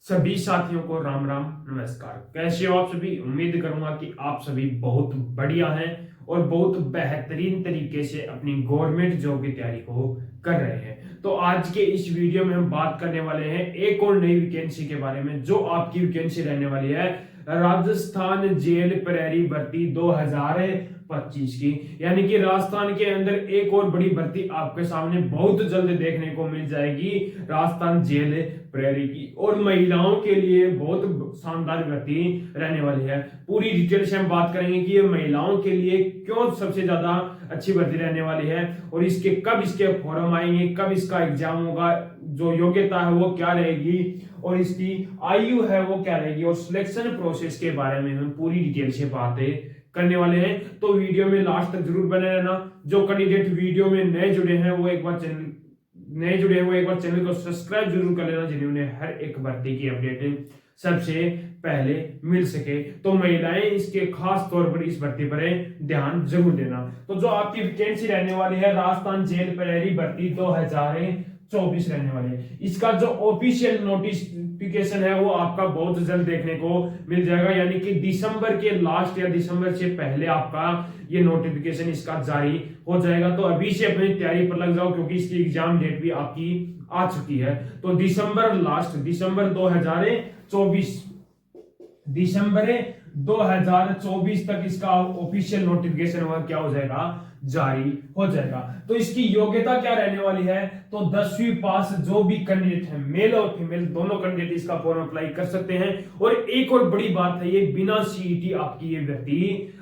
सभी साथियों को राम राम नमस्कार। कैसे हो आप सभी? उम्मीद करूंगा कि आप सभी बहुत बढ़िया हैं और बहुत बेहतरीन तरीके से अपनी गवर्नमेंट जॉब की तैयारी को कर रहे हैं। तो आज के इस वीडियो में हम बात करने वाले हैं एक और नई वैकेंसी के बारे में, जो आपकी वैकेंसी रहने वाली है राजस्थान जेल प्रहरी भर्ती 2025 की। यानी कि राजस्थान के अंदर एक और बड़ी भर्ती आपके सामने बहुत जल्द देखने को मिल जाएगी, राजस्थान जेल प्रहरी की, और महिलाओं के लिए बहुत शानदार भर्ती रहने वाली है। पूरी डिटेल से हम बात करेंगे कि ये महिलाओं के लिए क्यों सबसे ज्यादा अच्छी भर्ती रहने वाली है और इसके कब इसके फॉर्म आएंगे, कब इसका एग्जाम होगा, जो योग्यता है वो क्या रहेगी और इसकी आयु है वो क्या रहेगी, और सिलेक्शन प्रोसेस के बारे में हम पूरी डिटेल से बातें करने वाले हैं। तो वीडियो में लास्ट तक जरूर बने रहना। जो कैंडिडेट वीडियो में नए जुड़े हैं वो एक बार चैनल को सब्सक्राइब जरूर कर लेना, जिन्हें हर एक भर्ती की अपडेट सबसे पहले मिल सके। तो महिलाएं इसके खास तौर पर इस भर्ती पर ध्यान जरूर देना। तो जो आपकी वैकेंसी रहने वाली है राजस्थान जेल प्रहरी भर्ती 2024 रहने वाली है, इसका जो ऑफिशियल नोटिफिकेशन है वो आपका बहुत जल्द देखने को मिल जाएगा। यानी कि दिसंबर के लास्ट या दिसंबर से पहले आपका ये नोटिफिकेशन इसका जारी हो जाएगा। तो अभी से अपनी तैयारी पर लग जाओ, क्योंकि इसकी एग्जाम डेट भी आपकी आ चुकी है। तो दिसंबर 2024 तक इसका ऑफिशियल नोटिफिकेशन क्या हो जाएगा, जारी हो जाएगा। तो इसकी योग्यता क्या रहने वाली है, तो 10वीं पास जो भी कैंडिडेट है, मेल और फीमेल दोनों कैंडिडेट इसका फॉर्म अप्लाई कर सकते हैं। और एक और बड़ी बात है, ये बिना सीईटी आपकी ये भर्ती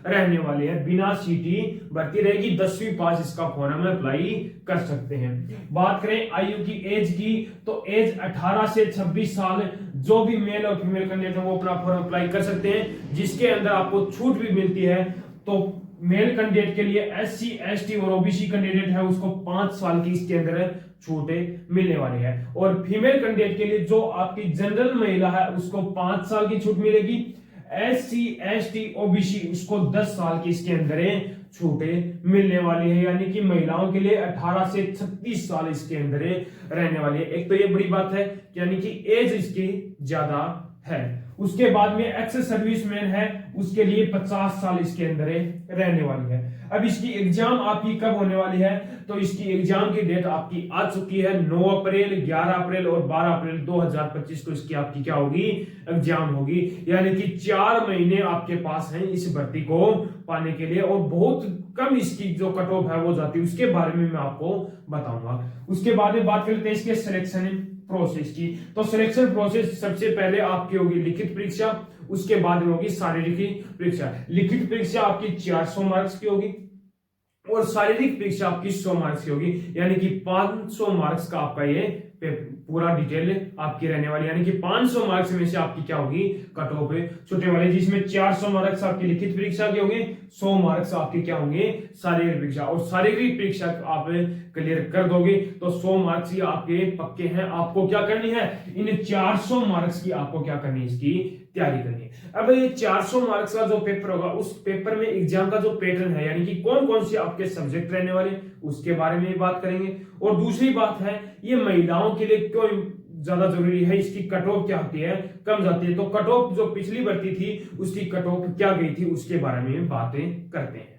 रहने वाली है, बिना सीईटी भर्ती रहेगी। 10वीं पास इसका फॉर्म अप्लाई कर सकते हैं। बात करें आयु की, एज की, तो एज 18 से 26 साल जो भी मेल और फीमेल कैंडिडेट है वो अपना फॉर्म अप्लाई कर सकते हैं, जिसके अंदर आपको छूट भी मिलती है। तो मेल कैंडिडेट के लिए SC ST और OBC कैंडिडेट है उसको 5 साल की इसके अंदर छूटें मिलने वाली है। और फीमेल कैंडिडेट के लिए जो आपकी जनरल महिला है उसको 5 साल की छूट मिलेगी। SC ST OBC उसको 10 साल की इसके अंदर छूटें मिलने वाली है। यानी कि महिलाओं के लिए 18 से 36 साल इसके अंदर रहने वाली है। एक तो ये बड़ी बात है, यानी कि एज इसकी ज्यादा है। उसके बाद में एक्स सर्विसमैन है, उसके लिए 50 साल इसके अंदर रहने वाली है। अब इसकी एग्जाम आपकी कब होने वाली है, तो इसकी एग्जाम की डेट आपकी आ चुकी है। 9 अप्रैल, 11 अप्रैल और 12 अप्रैल 2025 को इसकी आपकी क्या होगी, एग्जाम होगी। यानी कि 4 महीने आपके पास हैं इस भर्ती को पाने के लिए, और बहुत कम इसकी जो कट ऑफ है वो जाती है, उसके बारे में मैं आपको बताऊंगा। उसके बाद में बात करते हैं इसके सिलेक्शन प्रोसेस की। तो सिलेक्शन प्रोसेस सबसे पहले आपकी होगी लिखित परीक्षा, उसके बाद में होगी शारीरिक परीक्षा। लिखित परीक्षा आपकी 400 मार्क्स की होगी और शारीरिक परीक्षा आपकी 100 मार्क्स की होगी। यानी कि 500 मार्क्स का आपका ये पूरा डिटेल आपकी रहने वाली। यानी कि 500 मार्क्स में से आपकी क्या होगी, कट ऑफ छूटने वाली, जिसमें 400 मार्क्स आपकी लिखित परीक्षा के होंगे, 100 मार्क्स आपके क्या होंगे, शारीरिक परीक्षा। और शारीरिक परीक्षा आप क्लियर कर दोगे तो 100 मार्क्स ये आपके पक्के हैं। आपको क्या करनी है, इन 400 मार्क्स की आपको क्या करनी है, इसकी तैयारी करनी है। अब ये 400 मार्क्स का जो पेपर होगा, उस पेपर में एग्जाम का जो पैटर्न है, यानी कि कौन कौन से आपके सब्जेक्ट रहने वाले, उसके बारे में बात करेंगे। और दूसरी बात है, ये महिलाओं के लिए क्यों ज्यादा जरूरी है, इसकी कट ऑफ क्या होती है, कम जाती है। तो कट ऑफ जो पिछली भर्ती थी उसकी कट ऑफ क्या गई थी, उसके बारे में बातें करते हैं।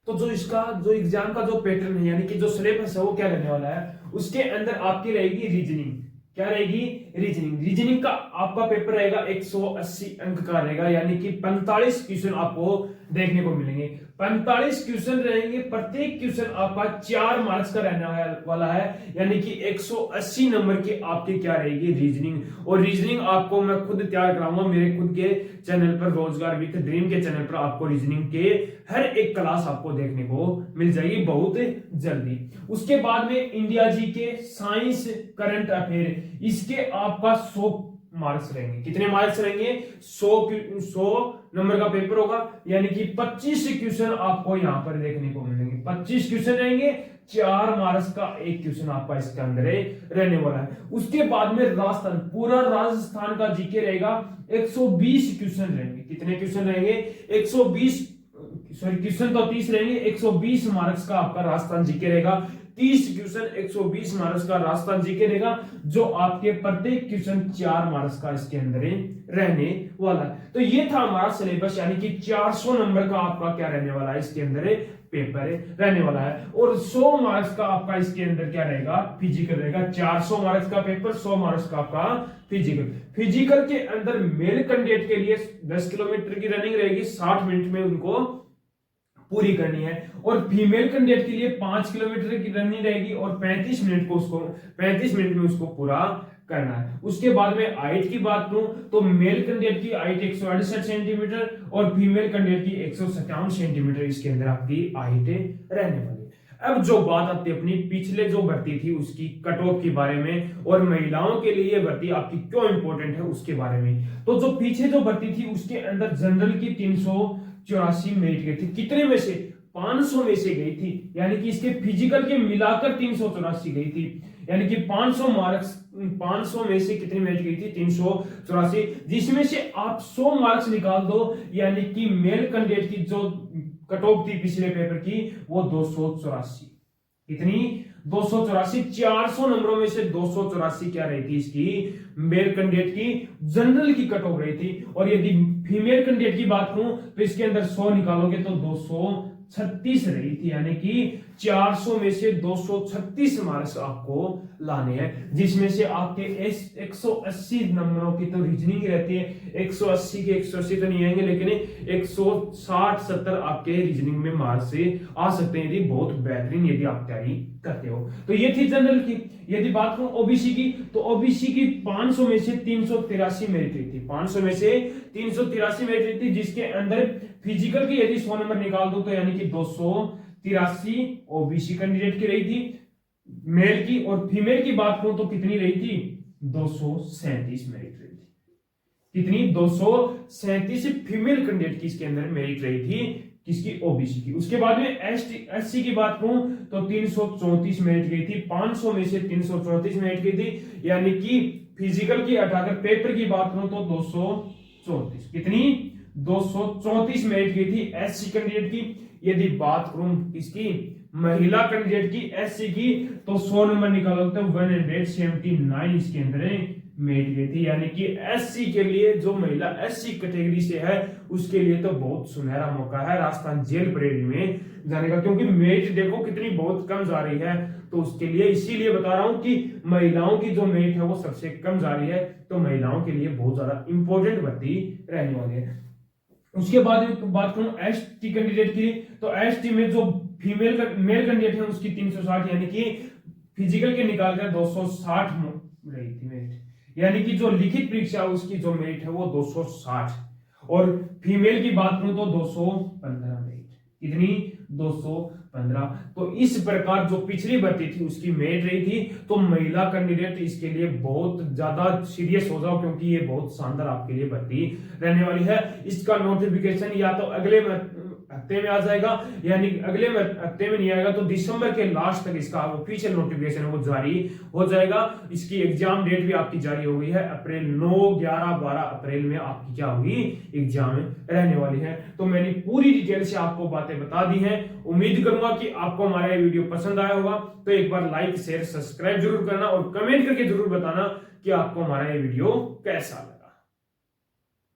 तो जो इसका जो एग्जाम का जो पैटर्न है, यानी कि जो सिलेबस है वो क्या रहने वाला है, उसके अंदर आपकी रहेगी रीजनिंग। क्या रहेगी, रीजनिंग का आपका पेपर रहेगा 180 अंक का रहेगा। यानी कि 45 क्वेश्चन आपको देखने को मिलेंगे। 45 क्वेश्चन रहेंगे, प्रत्येक क्वेश्चन आपका 4 मार्क्स का रहने वाला है। यानी कि 180 नंबर की आपकी क्या रहेगी, रीजनिंग। और रीजनिंग आपको मैं खुद तैयार कराऊंगा मेरे खुद के चैनल पर, रोजगार विद ड्रीम के चैनल पर आपको रीजनिंग के हर एक क्लास आपको देखने को मिल जाएगी बहुत जल्दी। उसके बाद में इंडिया जी के साइंस करंट अफेयर, इसके आपका 100 मार्क्स रहेंगे। कितने मार्क्स रहेंगे, 100 नंबर का पेपर होगा। यानी कि 25 क्वेश्चन आपको यहां पर देखने को मिलेंगे। 25 क्वेश्चन रहेंगे, 4 मार्क्स का एक क्वेश्चन आपका इसके अंदर रहने वाला है। उसके बाद में राजस्थान, पूरा राजस्थान का जीके रहेगा। 120 क्वेश्चन रहेंगे। कितने क्वेश्चन रहेंगे, 120 क्वेश्चन तो 30 रहेंगे। 120 मार्क्स का आपका राजस्थान जीके रहेगा। 30 क्वेश्चन 120 मार्क्स का राजस्थान जीके देगा, जो आपके प्रत्येक क्वेश्चन 4 मार्क्स का इसके अंदर रहने वाला है। तो ये था हमारा सिलेबस, यानी कि 400 नंबर का आपका क्या रहने वाला है इसके अंदर पेपर रहने वाला है। और 100 मार्क्स का आपका इसके अंदर क्या रहेगा, फिजिकल रहेगा। 400 मार्क्स का पेपर, 100 मार्क्स का आपका फिजिकल। फिजिकल के अंदर मेल कैंडिडेट के लिए 10 किलोमीटर की रनिंग रहेगी, 60 मिनट में उनको पूरी करनी है। और फीमेल कैंडिडेट के लिए 5 किलोमीटर की रनिंग रहेगी और 35 मिनट में उसको पूरा करना है। उसके बाद में हाइट की बात करूं तो मेल कैंडिडेट की हाइट 168 सेंटीमीटर और फीमेल कैंडिडेट की 157 सेंटीमीटर इसके अंदर आपकी हाइट रहने वाली है। अब जो बात आती है अपनी पिछले जो भर्ती थी उसकी कट ऑफ के बारे में, और महिलाओं के लिए ये भर्ती आपकी क्यों इंपॉर्टेंट है उसके बारे में। तो जो पीछे जो भर्ती थी उसके अंदर जनरल की 384 मेरिट गई थी, कितने में से 500 में से गई थी, यानी कि इसके फिजिकल के मिलाकर 384 गई थी, यानी कि 500 मार्क्स, 500 में से कितनी मेरिट गई थी 384, जिसमें से आप 100 मार्क्स निकाल दो, यानी कि मेल कैंडिडेट की जो कट ऑफ थी पिछले पेपर की वो 284, कितनी 284, 400 नंबरों में से 284 क्या रही थी इसकी मेल कैंडिडेट की जनरल की कट ऑफ रही थी। और यदि फीमेल कैंडिडेट की बात करूं तो इसके अंदर 100 निकालोगे तो 236 रही थी, यानी कि 400 में से 236 मार्क्स आपको लाने हैं, जिसमें से आपके 180 नंबरों की तो रीजनिंग रहती है, 180 के 180 तो नहीं आएंगे, लेकिन 160-70 आपके रीजनिंग में मार्क्स से आ सकते हैं, यदि बहुत बेहतरीन यदि आप तैयारी करते हो। तो ये थी जनरल की। यदि बात करूं ओबीसी की, तो ओबीसी की 500 में से 383 मेरिट रही थी, 500 में से 383 मेरिट रही थी, जिसके अंदर फिजिकल की यदि 100 नंबर निकाल दो तो यानी कि 283 ओबीसी कैंडिडेट की रही थी मेल की। और फीमेल की बात करूं तो कितनी रही थी 237 मेरिट रही थी, कितनी 237 फीमेल कैंडिडेट की इसके अंदर मेरिट रही थी, किसकी ओबीसी की। उसके बाद में एससी की बात करूं तो 334 मेरिट गई थी, 500 में से 334 मेरिट गई थी, यानी कि फिजिकल की हटाकर पेपर की बात करूं तो 234, कितनी 234 मेरिट गई थी एससी कैंडिडेट की। यदि बात करूं इसकी महिला कैंडिडेट की एससी की तो 100 नंबर निकालो तो 179 इसके अंदर मेरिट गई थी, यानी कि एससी के लिए जो महिला एससी कैटेगरी से है उसके लिए तो बहुत सुनहरा मौका है राजस्थान जेल परेड में जाने का, क्योंकि मेरिट देखो कितनी बहुत कम जा रही है। तो उसके लिए इसीलिए बता रहा हूं कि महिलाओं की जो मेरिट है वो सबसे कम जा रही है, तो महिलाओं के लिए बहुत ज्यादा इंपॉर्टेंट भर्ती रहने वाली है। उसके बाद बात करूं एसटी कैंडिडेट की, तो एसटी में जो फीमेल मेल कैंडिडेट है उसकी 360, यानी कि फिजिकल के निकालकर 260 रही थी मेरिट, यानी कि जो लिखित परीक्षा उसकी जो मेरिट है वो 260। और फीमेल की बात करूं तो 215 मेरिट, कितनी 215। तो इस प्रकार जो पिछली भर्ती थी उसकी मेरिट रही थी। तो महिला कैंडिडेट इसके लिए बहुत ज्यादा सीरियस हो जाओ, क्योंकि ये बहुत शानदार आपके लिए भर्ती रहने वाली है। इसका नोटिफिकेशन या तो अगले हफ्ते में आ जाएगा, यानी अगले हफ्ते में नहीं आएगा तो दिसंबर के लास्ट तक इसका ऑफिशियल नोटिफिकेशन वो जारी हो जाएगा। इसकी एग्जाम डेट भी आपकी जारी हो गई है, अप्रैल 9, 11, 12 अप्रैल में आपकी क्या होगी एग्जाम रहने वाली है। तो मैंने पूरी डिटेल से आपको बातें बता दी हैं। उम्मीद करूंगा कि आपको हमारा ये वीडियो पसंद आया होगा। तो एक बार लाइक शेयर सब्सक्राइब जरूर करना और कमेंट करके जरूर बताना कि आपको हमारा ये वीडियो कैसा